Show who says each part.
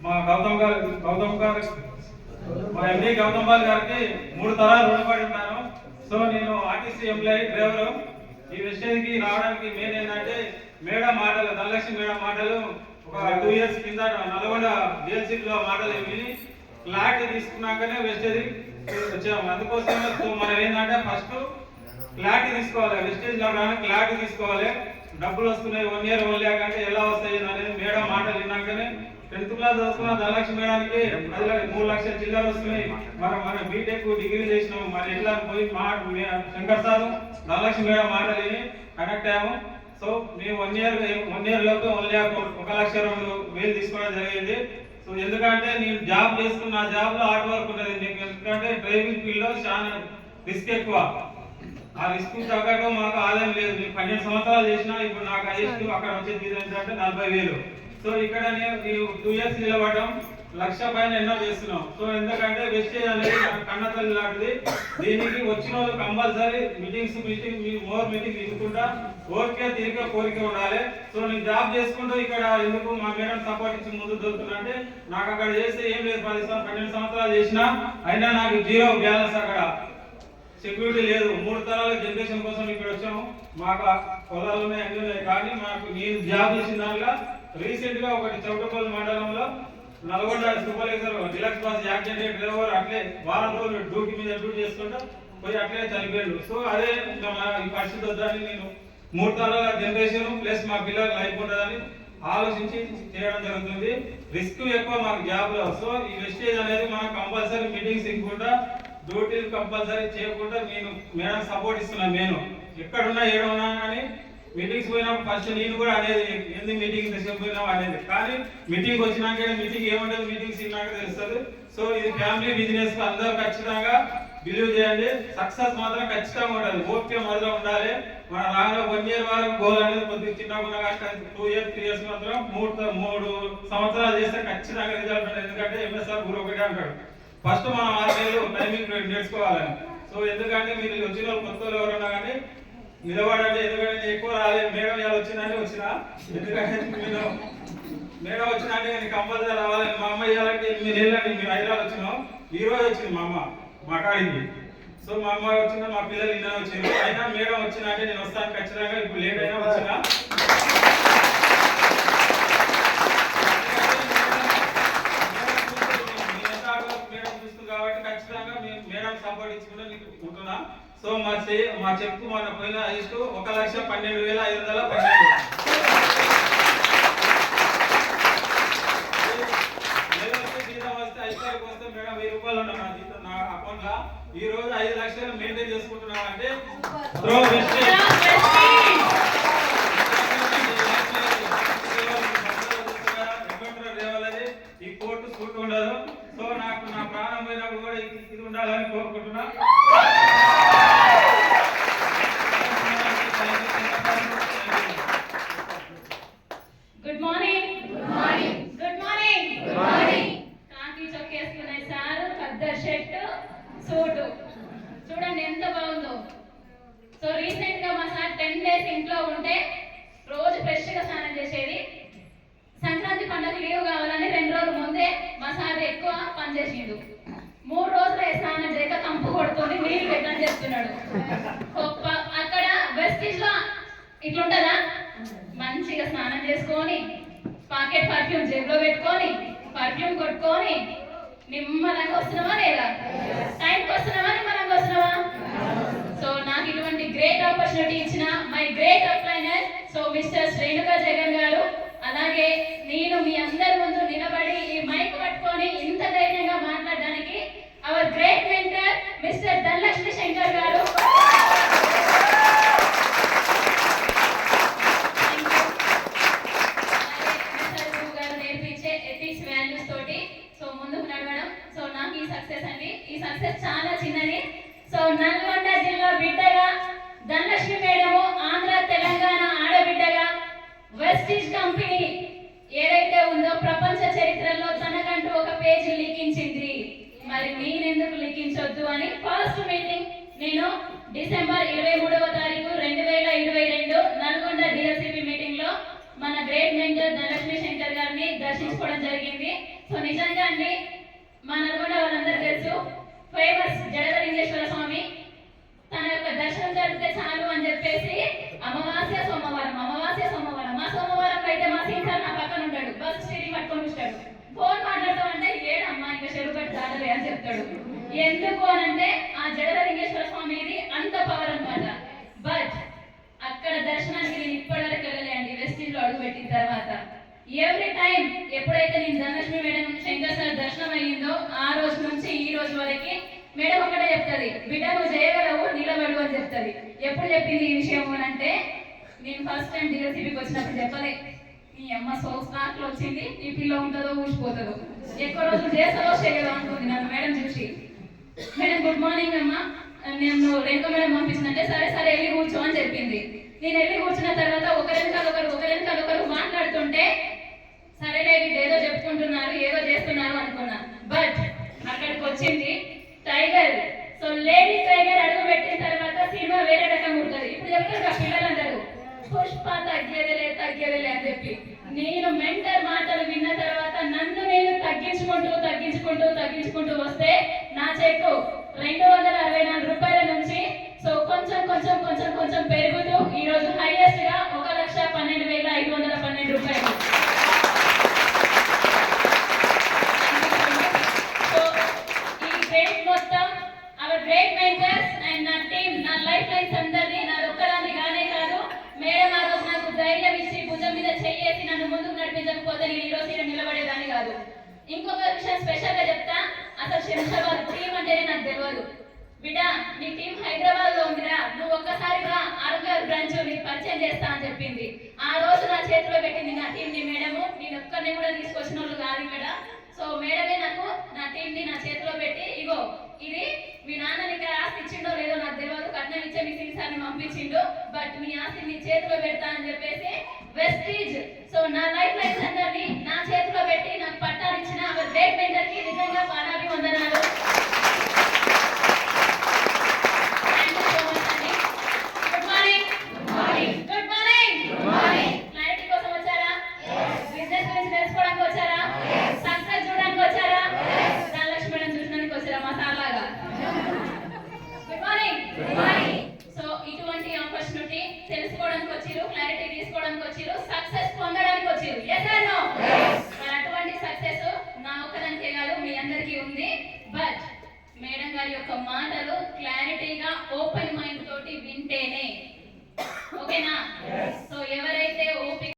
Speaker 1: మా గౌతమ్ గారు మా ఎండి గౌతమ్ బాల్ గారికి 3 తరాలు రుణపడి ఉన్నాను. సో నేను ఆర్టీసీ ఎంప్లాయీ డ్రైవరు. ఈ విషయానికి రావడానికి మెయిన్ ఏంటంటే మేడం మాటలు, ధనలక్ష్మి మేడం మాటలు ఒక 2 years కింద నల్గొండ డిఎల్సీలో మాటలు విని క్లారిటీ తీసుకున్నాకనే వెస్టేజ్ వచ్చాము. అందుకోసమే మనం ఏంటంటే ఫస్ట్ క్లారిటీ తీసుకోవాలి. వెస్టేజ్ లో క్లారిటీ తీసుకోవాలి. డబ్బులు వస్తున్నాయి 1 year వదిలేకంటే ఎలా వస్తాయి అనేది మేడం మాటలు విన్నాకనే 10th క్లాస్ చదువుకున్న ధనలక్ష్మి మేడానికి 3 లక్షల చిల్లర వస్తున్నాయి. మన బీటెక్ డిగ్రీ చేసినాము. మరి ఎట్లా పోయి శంకర్ సార్ ధనలక్ష్మి మేడం మాటలు విని కనెక్ట్ అయ్యాము. సో మేము 1 year లోపు 1,02,000 తీసుకోవడం జరిగింది. సో ఎందుకంటే నేను జాబ్ చేసుకున్న జాబ్ లో హార్డ్ వర్క్ ఉంటుంది. మీకు ఎందుకంటే డ్రైవింగ్ ఫీల్డ్ లో చాలా రిస్క్ ఎక్కువ. ఆ రిస్క్ తగ్గట్టు మాకు ఆదాయం లేదు. నేను 12 సంవత్సరాలు చేసినా ఇప్పుడు నాకు హైయెస్ట్ అక్కడ వచ్చేది ఏంటంటే 40,000. సో ఇక్కడ నేను 2 years నిలబడడం 1,00,000 పైన ఎన్నో చేస్తున్నాం. సో ఎందుకంటే వెస్టేజ్ అనేది కన్నతల్లి లాంటిది. దీనికి వచ్చిన వాళ్ళు కంపల్సరీ మీటింగ్ మోర్ మీటింగ్ తీసుకుంటా ఓకే తిరిగే కోరిక ఉండాలి. సో నేను జాబ్ చేసుకుంటూ ఇక్కడ ఎందుకు మా మేడం సపోర్ట్ ఇచ్చి ముందు దొరుకుతున్నా అంటే నాకు అక్కడ చేస్తే ఏం లేదు. 12 సంవత్సరాలు చేసినా అయినా నాకు 0 బ్యాలెన్స్. అక్కడ సెక్యూరిటీ లేదు. 3 తరాల జనరేషన్ కోసం ఇక్కడ వచ్చాము. మాకు పొలాలు ఉన్నాయి, అన్ని ఉన్నాయి. కానీ మాకు నేను జాబ్ చేసిన దానిలో రీసెంట్ గా ఒకటి చౌటపల్లి మండలంలో Nalgonda supervisor deluxe bus accident driver అట్లే వారం రోజులు డ్యూటీ చేసుకుంటూ పోయి అట్లే చనిపోయాడు. సో అదే ఈ పరిస్థితి వద్దని నేను 3 తరాల జనరేషన్ ప్లస్ మా పిల్లలకు లైఫ్ ఉంటుందని ఆలోచించి చేయడం జరుగుతుంది. రిస్క్ ఎక్కువ మాకు జాబ్ లో. సో ఈ వెస్టేజ్ అనేది మనకు కంపల్సరీ మీటింగ్స్ ఇవ్వకుండా డ్యూటీలు కంపల్సరీ చేయకుండా నేను మేడం సపోర్ట్ ఇస్తున్నాను. నేను ఎక్కడున్నా ఏడున్నా కానీ మీటింగ్స్ పోయినప్పుడు ఫస్ట్ నేను కూడా అనేది ఎందుకు మీటింగ్ తీసుకుపోయినావు అనేది. కానీ మీటింగ్ వచ్చినాక మీటింగ్ ఏముంటుంది మీటింగ్స్ ఇన్నాక తెలుస్తుంది. సో ఇది ఫ్యామిలీ బిజినెస్ అందరూ ఖచ్చితంగా బిలీవ్ చేయండి. సక్సెస్ మాత్రం ఖచ్చితంగా ఉంటుంది. ఓపిక మొదలు ఉండాలి. మన రాగా 1 year వరకు గోల్ అనేది కొద్దిగా చిన్నగా కానీ 2 years 3 years మాత్రం 3 సంవత్సరాలు చేస్తే ఖచ్చితంగా రిజల్ట్ ఉంటుంది. ఎందుకంటే ఎంఎస్ఆర్ గురు ఒకటే అంటాడు ఫస్ట్ మనం 6 నెలలు టైమింగ్ నేర్చుకోవాలని. సో ఎందుకంటే మీరు వచ్చిన వాళ్ళు కొత్త వాళ్ళు ఎవరన్నా కానీ నిలబడండి. ఎందుకంటే ఎక్కువ రాలేదు. మేడం ఇలా వచ్చిందంటే వచ్చినా. ఎందుకంటే మీరు మేడం వచ్చినంటే నేను కంపల్సరీ రావాలని. మా అమ్మ ఇవ్వాలంటే 8 నెలలు మేము హైదరాబాద్ వచ్చినాం. ఈ రోజు వచ్చింది మా అమ్మ మా కాడికి. సో మా అమ్మ వచ్చిందా మా పిల్లలు నిన్న వచ్చింది. అయినా మేడం వచ్చినంటే నేను వస్తాను ఖచ్చితంగా. ఇప్పుడు లేట్ అయినా వచ్చినా. మేడం చూస్తుంది కాబట్టి ఖచ్చితంగా మేడం సపోర్ట్ ఇచ్చుకుంటే నీకు ఉంటున్నా. సో మా చెప్పు మన పోయిన హైయెస్ట్ 1,12,512. జీతం వస్తే 5 తారీఖు వస్తే మేడం 1000 రూపాయలు ఉన్నాయి నా జీతం నా అకౌంట్ లో. ఈ రోజు 5 లక్షలు మెయింటైన్ చేసుకుంటున్నాం అంటే ఈ కోర్టు సూట్ ఉండదు. సో నాకు నా ప్రాణం పోయినప్పుడు కూడా ఇది ఉండాలని కోరుకుంటున్నా.
Speaker 2: Good morning. Good morning. కాకి చొక్కేసుకునే సారు, పెద్ద షర్ట్, సూటు చూడండి ఎంత బాగుందో. సో రీసెంట్ గా మా సార్ 10 days ఇంట్లో ఉంటే రోజు ఫ్రెష్ గా స్నానం చేసేది. సంక్రాంతి పండుగ లీవ్ కావాలని 2 రోజుల ముందే మా సార్ ఎక్కువ పని చేసిండు. 3 రోజులు స్నానం చేయక కంపు కొడుతుంది, నీళ్ళు పెట్టని చెప్తున్నాడు. అక్కడ వెస్టీజ్ లో ఇట్లుంటదా మంచిగా స్నానం చేసుకొని పాకెట్ పర్ఫ్యూమ్ జేబులో పెట్టుకొని పర్ఫ్యూమ్ కొట్టుకొని నిమ్మలంగా వస్తున్నావా లేదా? టైంకి వస్తున్నావా నిమ్మలంగా వస్తున్నావా? సో నాకు ఇటువంటి గ్రేట్ ఆపర్చునిటీ ఇచ్చిన మై గ్రేట్ అప్లైనర్ సో మిస్టర్ శ్రేణుకా జగన్ గారు, అలాగే నేను మీ అందరి ముందు నిలబడి ఈ మైక్ పట్టుకొని ఇంత ధైర్యంగా మాట్లాడడానికి hour great mentor mister Dhanalakshmi Shankar గారు. నేర్పించే ఎథిక్స్ వాల్యూస్ తోటి సో ముందుకు నడవడం. సో నాకు ఈ సక్సెస్ అండి. ఈ సక్సెస్ చాలా చిన్నది. సో నల్గొండ జిల్లా బిడ్డగా ధనలక్ష్మి మేడము, ఆంధ్ర తెలంగాణ ఆడబిడ్డగా వెస్టీజ్ కంపెనీ ఏదైతే ఉందో ప్రపంచ చరిత్రలో తనకంటూ ఒక పేజీ లిఖించింది. మరి నేనెందుకు లిఖించొద్దు అని ఫస్ట్ మీటింగ్ నేను డిసెంబర్ 23వ తారీఖు 2022 నల్గొండ డిఎల్సిపి మీటింగ్ లో మన గ్రేట్ మెంటర్ ధనలక్ష్మి శంకర్ గారిని దర్శించుకోవడం జరిగింది. సో నిజంగా అండి మా నల్గొండ వాళ్ళందరూ తెలుసు ఫేమస్ జడధరింగేశ్వర స్వామి తన యొక్క దర్శనం జరిగితే చాలు అని చెప్పేసి అమావాస్య సోమవారం మా సోమవారం అయితే మా సీనియర్ నా పక్కన ఉంటాడు, బస్ స్టీరింగ్ పట్టుకొని ఉంటాడు. ఫోన్ మాట్లాడతామంటే ఏడమ్మా ఇంకా చెరుపట్టి దాటలే అని చెప్తాడు. ఎందుకు అనంటే ఆ జడధరింగేశ్వర స్వామిది అంత పవర్ అన్నమాట. బట్ అక్కడ దర్శనానికి నేను ఇప్పటివరకు వెళ్ళలే అండి. వెస్టిజ్ లో అడుగు పెట్టిన తర్వాత ఎవ్రీ టైం ఎప్పుడైతే నేను ధనలక్ష్మి మేడం శంకర్ సార్ దర్శనం అయ్యిందో ఆ రోజు నుంచి ఈ రోజు వరకు మేడం ఒకటే చెప్తుంది, బిడ్డ నువ్వు చేయగలవు నిలబడు అని చెప్తుంది. ఎప్పుడు చెప్పింది ఈ విషయం అంటే నేను ఫస్ట్ టైం డిఎల్సీబీకి వచ్చినప్పుడు చెప్పలే, నీ అమ్మ సోక్స్లో వచ్చింది ఈ పిల్ల ఉంటుందో ఊసిపోతుందో ఎక్కువ రోజులు చేస్తారో చేయదో అనుకుంది నన్ను మేడం చూసి. మేడం గుడ్ మార్నింగ్ అమ్మ, నేను రేణుక మేడం పంపించిందంటే సరే సరే వెళ్ళి కూర్చో అని చెప్పింది. నేను వెళ్ళి కూర్చున్న తర్వాత ఒకరు మాట్లాడుతుంటే సరేలే వీళ్ళు ఏదో చెప్పుకుంటున్నారు ఏదో చేస్తున్నారు అనుకున్నా. బట్ అక్కడికి వచ్చింది టైగర్. సో లేడీస్ టైగర్ అడుగు పెట్టిన తర్వాత సినిమా వేరే రకంగా ఉంటుంది. ఇప్పుడు చెప్తారు పిల్లలందరూ పుష్ప తగ్గేదేలే అని చెప్పి. నేను మెంటర్ మాటలు విన్న తర్వాత నన్ను నేను తగ్గించుకుంటూ వస్తే నా చెక్కు 264 రూపాయల నుంచి సో కొంచెం పెరుగుతూ ఈ రోజు హైయెస్ట్ గా 1,12,512 రూపాయలు. సో ఈ క్రెడిట్ మొత్తం అవర్ గ్రేట్ మెంటర్స్ అండ్ నా టీమ్, నా లైఫ్ లైన్స్ అందరినీ నా ఒక్కదాన్ని కానే కాదు. మేడం ఆ రోజు నాకు ధైర్యం ఇచ్చి భుజం మీద చెయ్యేసి నన్ను ముందుకు నడిపించకపోతే నేను ఈ రోజు నిలబడేదాన్ని కాదు. ఇంకొక విషయం స్పెషల్ గా చెప్తా, అసలు శంషాబాద్ టీం అంటేనే నాకు తెలియదు. బిడ్డ నీ టీం హైదరాబాద్ లో ఉందిరా, నువ్వు ఒక్కసారిగా ఆరోగ్య బ్రాంచ్ నీకు పరిచయం చేస్తా అని చెప్పింది. ఆ రోజు నా చేతిలో పెట్టింది నా టీం ని మేడము. నేను ఒక్కరిని కూడా తీసుకొచ్చిన వాళ్ళు కాదు ఇక్కడ. సో మేడమే నాకు నా టీం ని నా చేతిలో పెట్టి ఇగో ఇది మీ నాన్న నీకు ఆస్తి ఇచ్చిండో లేదో నాకు తెలియదు, కట్నం ఇచ్చే మీ సింగ్ పంపించిండు, బట్ మీ ఆస్తి నీ చేతిలో పెడతా అని చెప్పేసి వెస్టీజ్ సో నా లైఫ్ లైన్స్ అందరినీ నా చేతిలో పెట్టి నాకు పట్టాలు ఇచ్చిన అవర్ గ్రేట్ మెంటర్ కి నిజంగా పాదాభివందనాలు. క్లారిటీ కోసం వచ్చారా? బిజినెస్ గురించి తెలుసుకోవడానికి